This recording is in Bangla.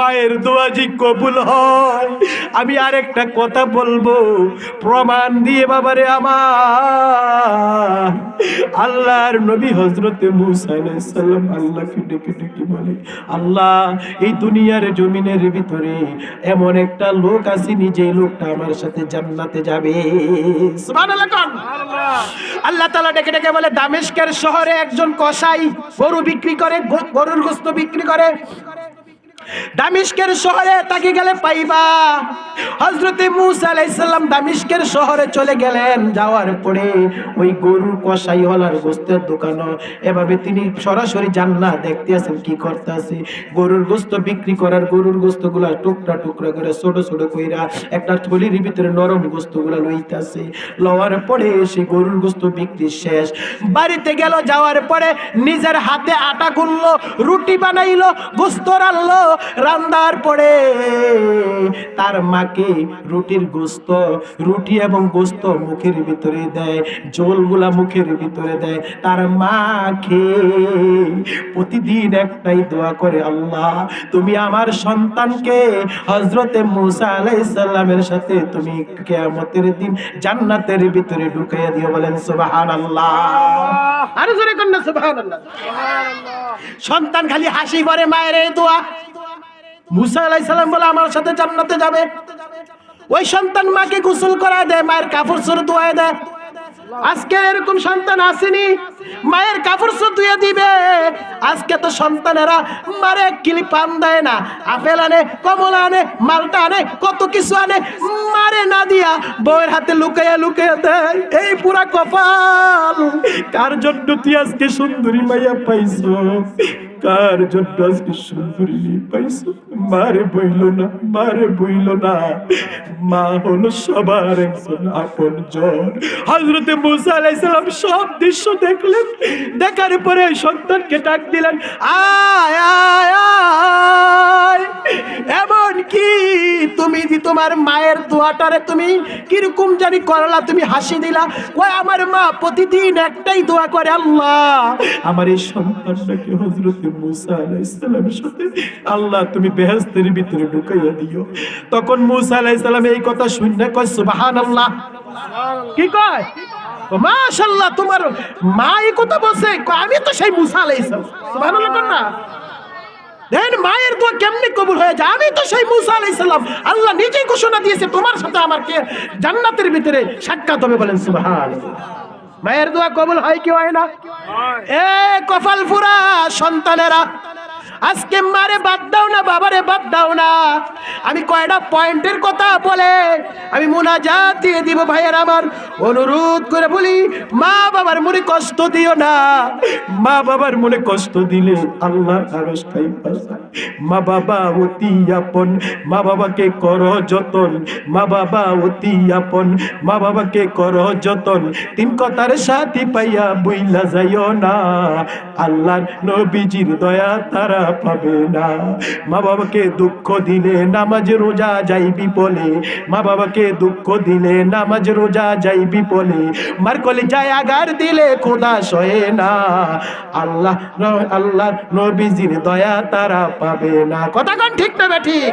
মায়ের দোয়া যে কবুল হয়। আমি আরেকটা কথা বলবো, প্রমাণ দিয়ে বাবারে আমার। আল্লাহর নবী হযরতে মূসা আলাইহিস সালাম আল্লাহকে ডেকে ডেকে বলে, আল্লাহ এই দুনিয়ার জমিনের ভিতরে এমন একটা লোক আছে, নিজেই লোকটা আমার সাথে জান্নাতে যাবে। সুবহানাল্লাহ। আল্লাহ তাআলা ডেকে ডেকে বলে, দামেস্কের শহরে একজন কসাই গরু বিক্রি করে, গরুর গোশত বিক্রি করে। দামেস্কের শহরে তাকে গেলে পাইবা। হযরতে মূসা আলাইহিস সালাম দামেস্কের শহরে চলে গেলেন। যাওয়ার পরে ওই গরুর কসাই হলার গোশতের দোকান, এভাবে তিনি সরাসরি জান্নাত দেখতে আছেন কি করতে আছে। গরুর গোশত বিক্রি করার, গরুর গোশতগুলা টুকরা টুকরা করে ছোট ছোট কইরা একটা থলির ভিতরে নরম গোশতগুলা লইতাছে। লওয়ার পরে সেই গরুর গোশত বিক্রি শেষ, বাড়িতে গেল। যাওয়ার পরে নিজের হাতে আটা গুনলো, রুটি বানাইলো, গোশত রান্নলো। রান্নার পরে তার মাকে রুটির গোশত, রুটি এবং গোশত মুখের ভিতরে দেয়, ঝোলগুলা মুখের ভিতরে দেয়। তার মা খেয়ে প্রতিদিন একটাই দোয়া করে, আল্লাহ তুমি আমার সন্তানকে হযরতে মূসা আলাইহিস সালামের সাথে তুমি কিয়ামতের দিন জান্নাতের ভিতরে ঢুকাইয়া দিও। বলেন সুবহানাল্লাহ। আর জোরে কন্যা সুবহানাল্লাহ। সন্তান খালি হাসি ভরে মায়ের এই দোয়া। মূসা আলাইহিস সালাম বলে আমার সাথে জান্নাতে যাবে। ওই সন্তান মাকে গোসল করায় দেয়, মায়ের কাপড় চোপড় ধুয়ে দেয়। আজকে এরকম সন্তান আসেনি, মায়ের কাপড় চোপড় ধুয়ে দিবে। আজকে তো সন্তানেরা মারে কিলি পান দেয় না, আপেল আনে, কমলা আনে, মালটা আনে, কত কিছু আনে, মারে না দিয়া বউয়ের হাতে লুকাইয়া লুকাইয়া দেয়। এই পুরা কপাল কার জন্য তুই আজকে সুন্দরী মাইয়া পাইছো? কার জন্য আজকে সুন্দরী পাইছো? মারে বইল না, মারে বইল না। মা হলো সবার একজন আপনজন। হযরতে মূসা আলাইহিস সালাম সব দৃশ্য দেখলেন। দেখার পরে সন্তানকে ডাক দিলেন, আয় আয় আয়। এমন কি তুমি তোমার মায়ের দোয়াটারে তুমি কিরকম জানি করলা, তুমি হাসি দিলা। কই আমার মা প্রতিদিন একটাই দোয়া করে, আল্লাহ আমার এই সন্তানটাকে হযরতে মূসা আলাইহিস সালামের সাথে আল্লাহ তুমি বেহেশতের ভিতরে ঢুকাইয়া দিও। তখন মূসা আলাইহিস সালাম এই কথা শুনে কয় সুবহানাল্লাহ। কি কয়? মাশাআল্লাহ, তোমার মা এই কথা বলছে। আমি তো সেই মূসা আলাইহিস সালাম। সুবহানাল্লাহ কর না। দেন মায়ের দোয়া কেমনে কবুল হয়ে যায়? আমি তো সেই মূসা আলাইহিস সালাম। আল্লাহ নিজেই ঘোষণা দিয়েছে তোমার সাথে আমাকে জান্নাতের ভিতরে সাক্ষাৎ হবে। বলেন সুবহানাল্লাহ। মায়ের দোয়া কবুল হয় কি হয় না? এ কপাল ফুরা সন্তানেরা, আজকে মারে বাদ দাও না, বাবারে বাদ দাও না। আমি কয়টা পয়েন্টের কথা বলে আমি মুনাজাত দিয়ে দিব। ভাইয়ের আমার অনুরোধ করে বলি, মা বাবার মনে কষ্ট দিও না। মা বাবার মনে কষ্ট দিলে আল্লাহ আরশ খাইবা যায়। মা বাবা অতি আপন, মা বাবাকে করো যতন। মা বাবা অতি আপন, মা বাবাকে করো যতন। তিন কথার সাথী পাইয়া বইলা যাইও না, আল্লাহর নবীজির দয়া তারা পাবে না। মা বাবাকে দুঃখ দিলে নামাজ রোজা যাইবি বলে, মা বাবাকে দুঃখ দিলে নামাজ রোজা যাইবি বলে। মার কলিজায় আঘাত দিলে খোদা সহে না, আল্লাহর নবীজির দয়া তারা পাবে না। কথা কোন ঠিক না ঠিক?